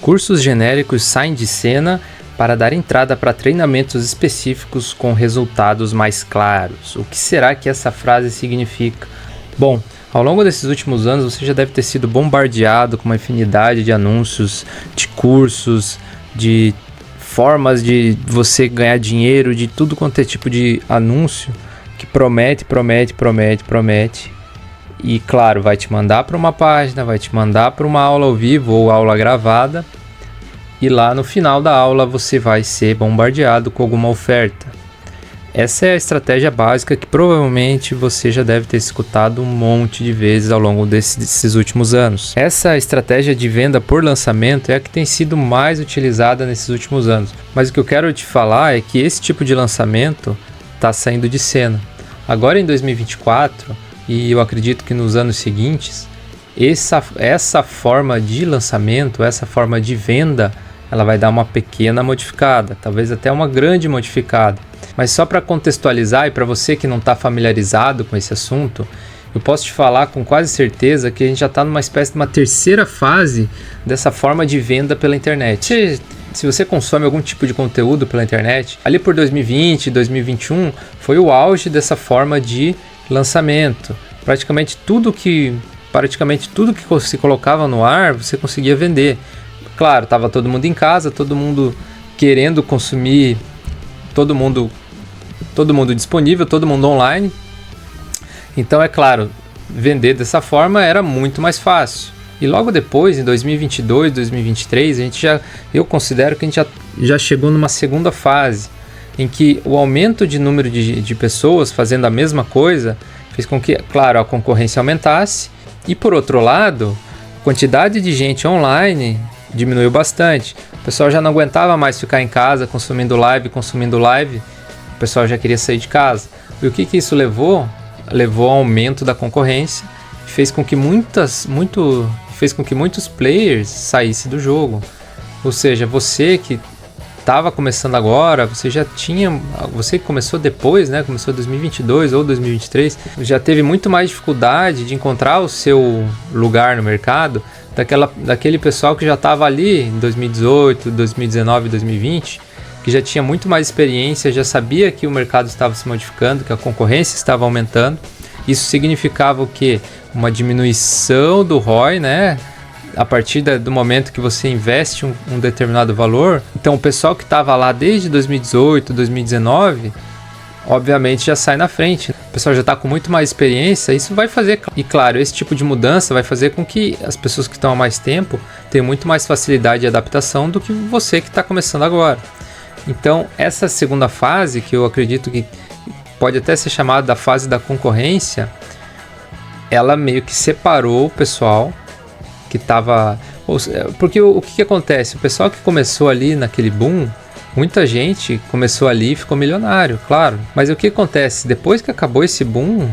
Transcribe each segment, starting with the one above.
Cursos genéricos saem de cena para dar entrada para treinamentos específicos com resultados mais claros. O que será que essa frase significa? Bom, ao longo desses últimos anos você já deve ter sido bombardeado com uma infinidade de anúncios, de cursos, de formas de você ganhar dinheiro, de tudo quanto é tipo de anúncio que promete. E claro, vai te mandar para uma página, vai te mandar para uma aula ao vivo ou aula gravada. E lá no final da aula você vai ser bombardeado com alguma oferta. Essa é a estratégia básica que provavelmente você já deve ter escutado um monte de vezes ao longo desses últimos anos. Essa estratégia de venda por lançamento é a que tem sido mais utilizada nesses últimos anos. Mas o que eu quero te falar é que esse tipo de lançamento está saindo de cena. Agora em 2024, e eu acredito que nos anos seguintes, essa forma de lançamento, essa forma de venda, ela vai dar uma pequena modificada, talvez até uma grande modificada. Mas só para contextualizar e para você que não está familiarizado com esse assunto, eu posso te falar com quase certeza que a gente já está numa espécie de uma terceira fase dessa forma de venda pela internet. Se você consome algum tipo de conteúdo pela internet, ali por 2020, 2021, foi o auge dessa forma de lançamento. Praticamente tudo que se colocava no ar, você conseguia vender. Claro, estava todo mundo em casa, todo mundo querendo consumir, todo mundo disponível, todo mundo online. Então, é claro, vender dessa forma era muito mais fácil. E logo depois, em 2022, 2023, eu considero que a gente já chegou numa segunda fase, em que o aumento de número de pessoas fazendo a mesma coisa fez com que, claro, a concorrência aumentasse. E por outro lado, a quantidade de gente online diminuiu bastante. O pessoal já não aguentava mais ficar em casa consumindo live. O pessoal já queria sair de casa. E o que isso levou? Levou ao aumento da concorrência. Fez com que muitos players saíssem do jogo. Ou seja, você que estava começando agora, você que começou depois, né? Começou em 2022 ou 2023, já teve muito mais dificuldade de encontrar o seu lugar no mercado daquele pessoal que já estava ali em 2018, 2019, 2020, que já tinha muito mais experiência, já sabia que o mercado estava se modificando, que a concorrência estava aumentando. Isso significava o quê? Uma diminuição do ROI, né? A partir do momento que você investe um determinado valor. Então o pessoal que estava lá desde 2018, 2019, obviamente já sai na frente. O pessoal já está com muito mais experiência. Isso vai fazer, e claro, esse tipo de mudança vai fazer com que as pessoas que estão há mais tempo tenham muito mais facilidade de adaptação do que você que está começando agora. Então essa segunda fase, que eu acredito que pode até ser chamada da fase da concorrência, ela meio que separou o pessoal que estava... Porque o que acontece? O pessoal que começou ali naquele boom, muita gente começou ali e ficou milionário, claro. Mas o que acontece? Depois que acabou esse boom,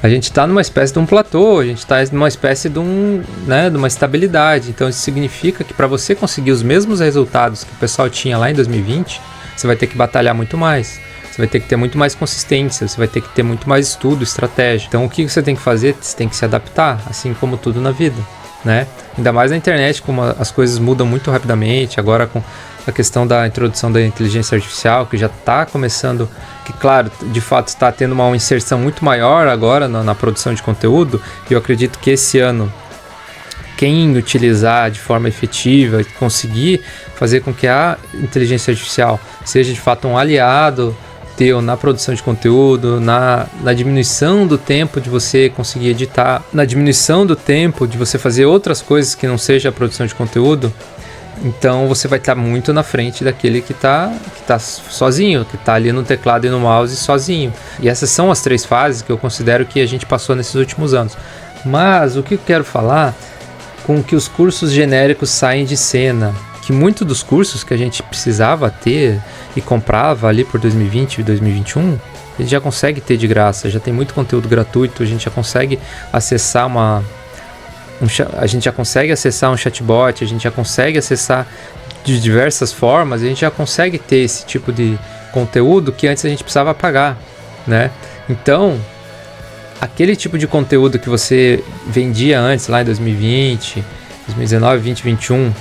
a gente está numa espécie de um platô, a gente está numa espécie de uma estabilidade. Então isso significa que para você conseguir os mesmos resultados que o pessoal tinha lá em 2020, você vai ter que batalhar muito mais. Você vai ter que ter muito mais consistência, você vai ter que ter muito mais estudo, estratégia. Então o que você tem que fazer? Você tem que se adaptar, assim como tudo na vida, né? Ainda mais na internet, como as coisas mudam muito rapidamente, agora com a questão da introdução da inteligência artificial, que já está começando, que claro, de fato está tendo uma inserção muito maior agora na produção de conteúdo. E eu acredito que esse ano, quem utilizar de forma efetiva, conseguir fazer com que a inteligência artificial seja de fato um aliado teu na produção de conteúdo, na diminuição do tempo de você conseguir editar, na diminuição do tempo de você fazer outras coisas que não seja a produção de conteúdo, então você vai estar muito na frente daquele que tá sozinho, que está ali no teclado e no mouse sozinho. E essas são as três fases que eu considero que a gente passou nesses últimos anos. Mas o que eu quero falar com que os cursos genéricos saem de cena, que muitos dos cursos que a gente precisava ter e comprava ali por 2020 e 2021, a gente já consegue ter de graça, já tem muito conteúdo gratuito, a gente já consegue acessar um chatbot, a gente já consegue acessar de diversas formas, a gente já consegue ter esse tipo de conteúdo que antes a gente precisava pagar, né? Então, aquele tipo de conteúdo que você vendia antes, lá em 2020, 2019, 2021,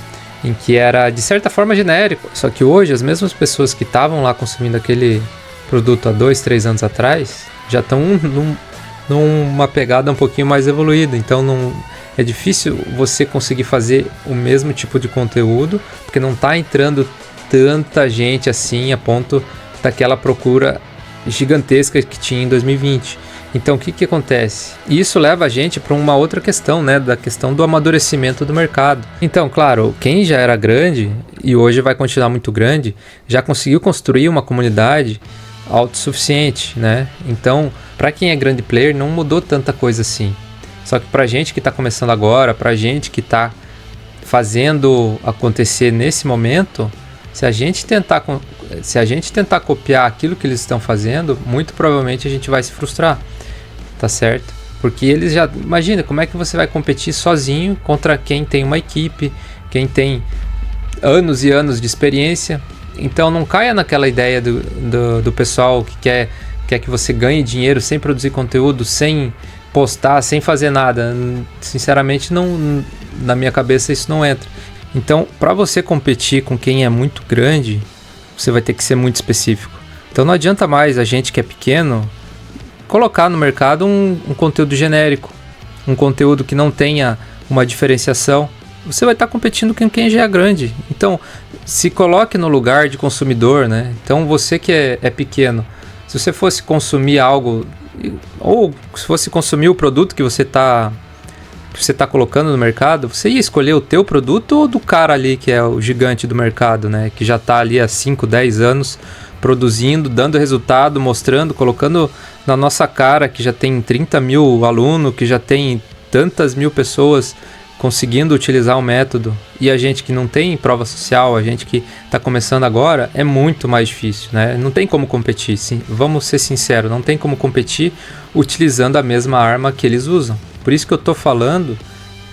em que era de certa forma genérico. Só que hoje as mesmas pessoas que estavam lá consumindo aquele produto há 2, 3 anos atrás já estão numa pegada um pouquinho mais evoluída. Então não é difícil você conseguir fazer o mesmo tipo de conteúdo, porque não está entrando tanta gente assim a ponto daquela procura gigantesca que tinha em 2020. Então o que acontece? Isso leva a gente para uma outra questão, né? Da questão do amadurecimento do mercado. Então, claro, quem já era grande e hoje vai continuar muito grande, já conseguiu construir uma comunidade autossuficiente, né? Então, para quem é grande player, não mudou tanta coisa assim. Só que pra gente que está começando agora, pra gente que está fazendo acontecer nesse momento, se a gente tentar copiar aquilo que eles estão fazendo, muito provavelmente a gente vai se frustrar, tá certo? Porque eles já... Imagina, como é que você vai competir sozinho contra quem tem uma equipe, quem tem anos e anos de experiência. Então não caia naquela ideia do pessoal que quer que você ganhe dinheiro sem produzir conteúdo, sem postar, sem fazer nada. Sinceramente, não, na minha cabeça isso não entra. Então, para você competir com quem é muito grande, você vai ter que ser muito específico. Então não adianta mais a gente que é pequeno colocar no mercado um conteúdo genérico, um conteúdo que não tenha uma diferenciação. Você vai estar competindo com quem já é grande. Então, se coloque no lugar de consumidor, né? Então, você que é pequeno, se você fosse consumir algo, ou se fosse consumir o produto que você está colocando no mercado, você ia escolher o teu produto ou do cara ali que é o gigante do mercado, né? Que já está ali há 5, 10 anos produzindo, dando resultado, mostrando, colocando na nossa cara que já tem 30 mil alunos, que já tem tantas mil pessoas conseguindo utilizar o método, e a gente que não tem prova social, a gente que está começando agora, é muito mais difícil, né? Não tem como competir, sim, vamos ser sinceros, não tem como competir utilizando a mesma arma que eles usam. Por isso que eu tô falando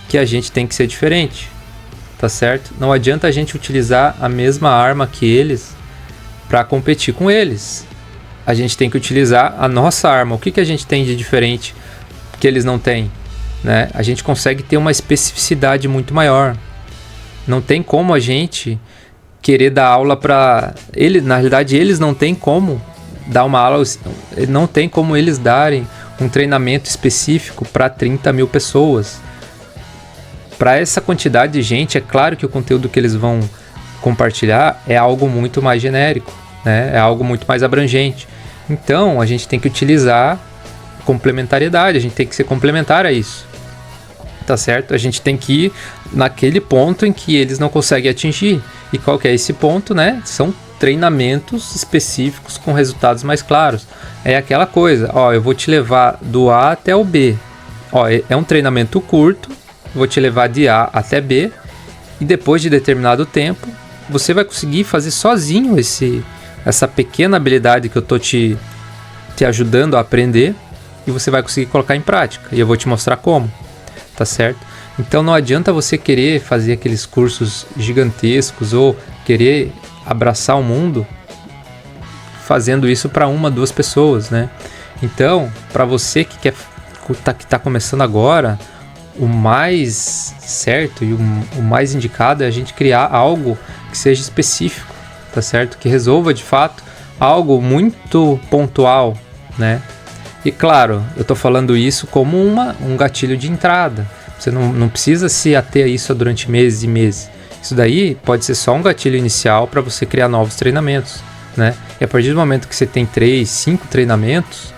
que a gente tem que ser diferente, tá certo? Não adianta a gente utilizar a mesma arma que eles para competir com eles. A gente tem que utilizar a nossa arma. O que a gente tem de diferente que eles não têm? Né? A gente consegue ter uma especificidade muito maior. Não tem como a gente querer dar aula para eles. Na realidade, eles não têm como dar uma aula, não tem como eles darem um treinamento específico para 30 mil pessoas. Para essa quantidade de gente, é claro que o conteúdo que eles vão compartilhar é algo muito mais genérico, né? É algo muito mais abrangente. Então, a gente tem que utilizar complementariedade, a gente tem que ser complementar a isso. Tá certo? A gente tem que ir naquele ponto em que eles não conseguem atingir. E qual que é esse ponto, né? São treinamentos específicos com resultados mais claros. É aquela coisa, ó, eu vou te levar do A até o B. Ó, é um treinamento curto, vou te levar de A até B, e depois de determinado tempo, você vai conseguir fazer sozinho essa pequena habilidade que eu tô te ajudando a aprender, e você vai conseguir colocar em prática. E eu vou te mostrar como. Tá certo? Então não adianta você querer fazer aqueles cursos gigantescos ou querer abraçar o mundo fazendo isso para 1, 2 pessoas, né? Então, para você que tá começando agora, o mais certo e o mais indicado é a gente criar algo que seja específico, tá certo? Que resolva de fato algo muito pontual, né? E claro, eu estou falando isso como um gatilho de entrada. Você não precisa se ater a isso durante meses e meses. Isso daí pode ser só um gatilho inicial para você criar novos treinamentos, né? E a partir do momento que você tem 3, 5 treinamentos,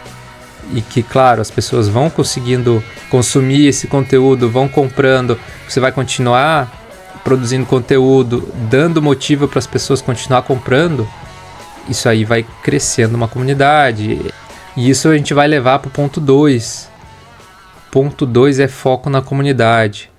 e que, claro, as pessoas vão conseguindo consumir esse conteúdo, vão comprando, você vai continuar produzindo conteúdo, dando motivo para as pessoas continuar comprando, isso aí vai crescendo uma comunidade. E isso a gente vai levar para o ponto 2. Ponto 2 é foco na comunidade.